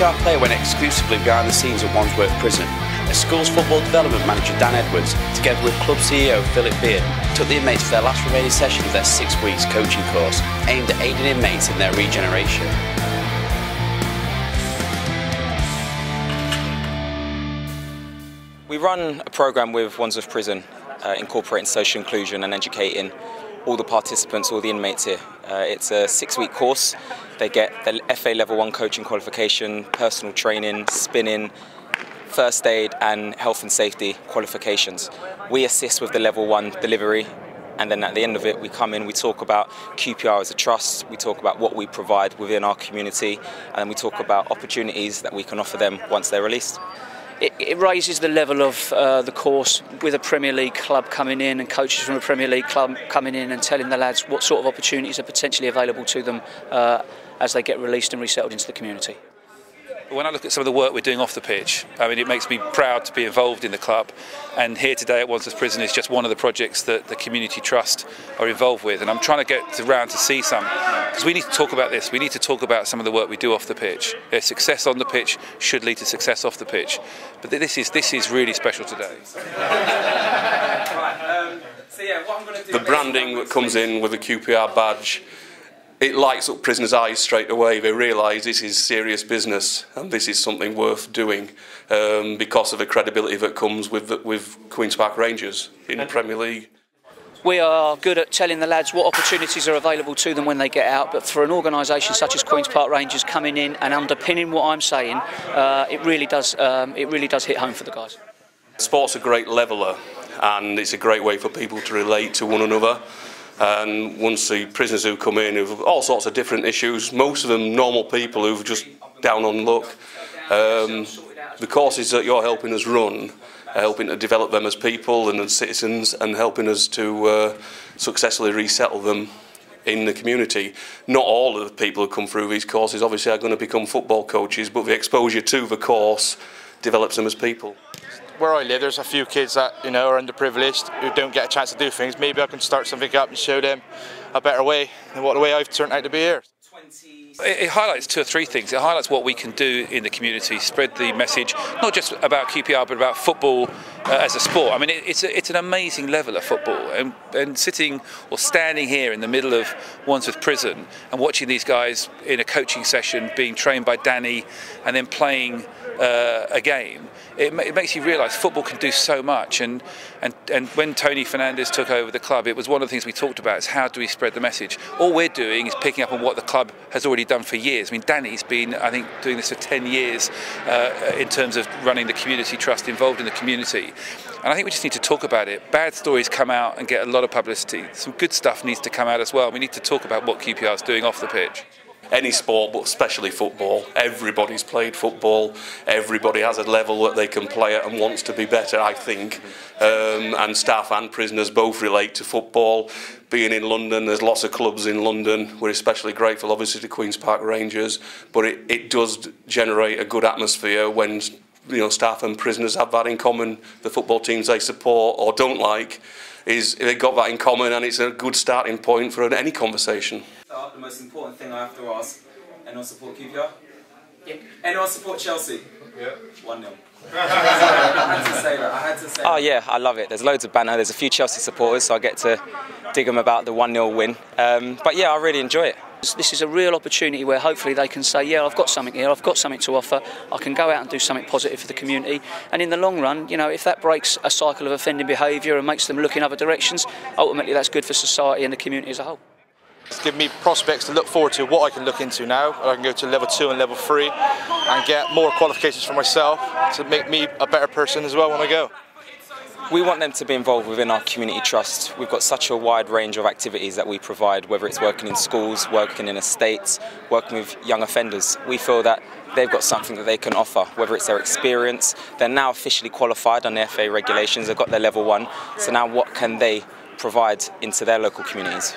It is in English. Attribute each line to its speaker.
Speaker 1: QPR player went exclusively behind the scenes at Wandsworth Prison. As school's football development manager Dan Edwards, together with club CEO Philip Beard, took the inmates for their last remaining session of their 6 weeks coaching course, aimed at aiding inmates in their regeneration.
Speaker 2: We run a programme with Wandsworth Prison, incorporating social inclusion and educating all the participants, all the inmates here. It's a 6-week course. They get the FA Level 1 coaching qualification, personal training, spinning, first aid and health and safety qualifications. We assist with the Level 1 delivery, and then at the end of it we come in, we talk about QPR as a trust, we talk about what we provide within our community, and then we talk about opportunities that we can offer them once they're released.
Speaker 3: It raises the level of the course with a Premier League club coming in and coaches from a Premier League club coming in and telling the lads what sort of opportunities are potentially available to them as they get released and resettled into the community.
Speaker 4: When I look at some of the work we're doing off the pitch, I mean, it makes me proud to be involved in the club, and here today at Wandsworth Prison is just one of the projects that the Community Trust are involved with, and I'm trying to get around to see some, because we need to talk about this. We need to talk about some of the work we do off the pitch. Success on the pitch should lead to success off the pitch, but this is really special today.
Speaker 5: The branding that comes in with the QPR badge, it lights up prisoners' eyes straight away. They realise this is serious business and this is something worth doing because of the credibility that comes with Queen's Park Rangers in the Premier League.
Speaker 3: We are good at telling the lads what opportunities are available to them when they get out, but for an organisation such as Queen's Park Rangers coming in and underpinning what I'm saying, it really does hit home for the guys.
Speaker 5: Sport's a great leveller, and it's a great way for people to relate to one another. And once the prisoners who come in with all sorts of different issues, most of them normal people who've just down on luck, the courses that you're helping us run are helping to develop them as people and as citizens, and helping us to successfully resettle them in the community. Not all of the people who come through these courses obviously are going to become football coaches, but the exposure to the course develops them as people.
Speaker 6: Where I live, there's a few kids that are underprivileged, who don't get a chance to do things. Maybe I can start something up and show them a better way than what the way I've turned out to be here.
Speaker 4: It highlights 2 or 3 things. It highlights what we can do in the community, spread the message, not just about QPR, but about football as a sport. I mean, it's an amazing level of football, and sitting or standing here in the middle of Wandsworth Prison and watching these guys in a coaching session being trained by Danny and then playing a game, it makes you realise football can do so much. And when Tony Fernandez took over the club, it was one of the things we talked about, is how do we spread the message. All we're doing is picking up on what the club has already done for years. I mean, Danny's been, I think, doing this for 10 years in terms of running the Community Trust, involved in the community. And I think we just need to talk about it. Bad stories come out and get a lot of publicity. Some good stuff needs to come out as well. We need to talk about what QPR is doing off the pitch.
Speaker 5: Any sport, but especially football. Everybody's played football. Everybody has a level that they can play at and wants to be better, I think. And staff and prisoners both relate to football. Being in London, there's lots of clubs in London. We're especially grateful, obviously, to Queen's Park Rangers. But it does generate a good atmosphere when staff and prisoners have that in common. The football teams they support or don't like, they've got that in common, and it's a good starting point for any conversation.
Speaker 7: The most important thing I have to ask: anyone support QPR? Yeah. Anyone support Chelsea? Yeah. 1-0. I had to say that.
Speaker 2: Oh yeah, I love it. There's loads of banter. There's a few Chelsea supporters, so I get to dig them about the 1-0 win. But yeah, I really enjoy it.
Speaker 3: This is a real opportunity where hopefully they can say, yeah, I've got something here, I've got something to offer, I can go out and do something positive for the community. And in the long run, if that breaks a cycle of offending behaviour and makes them look in other directions, ultimately that's good for society and the community as a whole.
Speaker 6: It's given me prospects to look forward to, what I can look into now. I can go to level 2 and level 3 and get more qualifications for myself to make me a better person as well when I go.
Speaker 2: We want them to be involved within our community trust. We've got such a wide range of activities that we provide, whether it's working in schools, working in estates, working with young offenders. We feel that they've got something that they can offer, whether it's their experience. They're now officially qualified on the FA regulations, they've got their level 1, so now what can they provide into their local communities?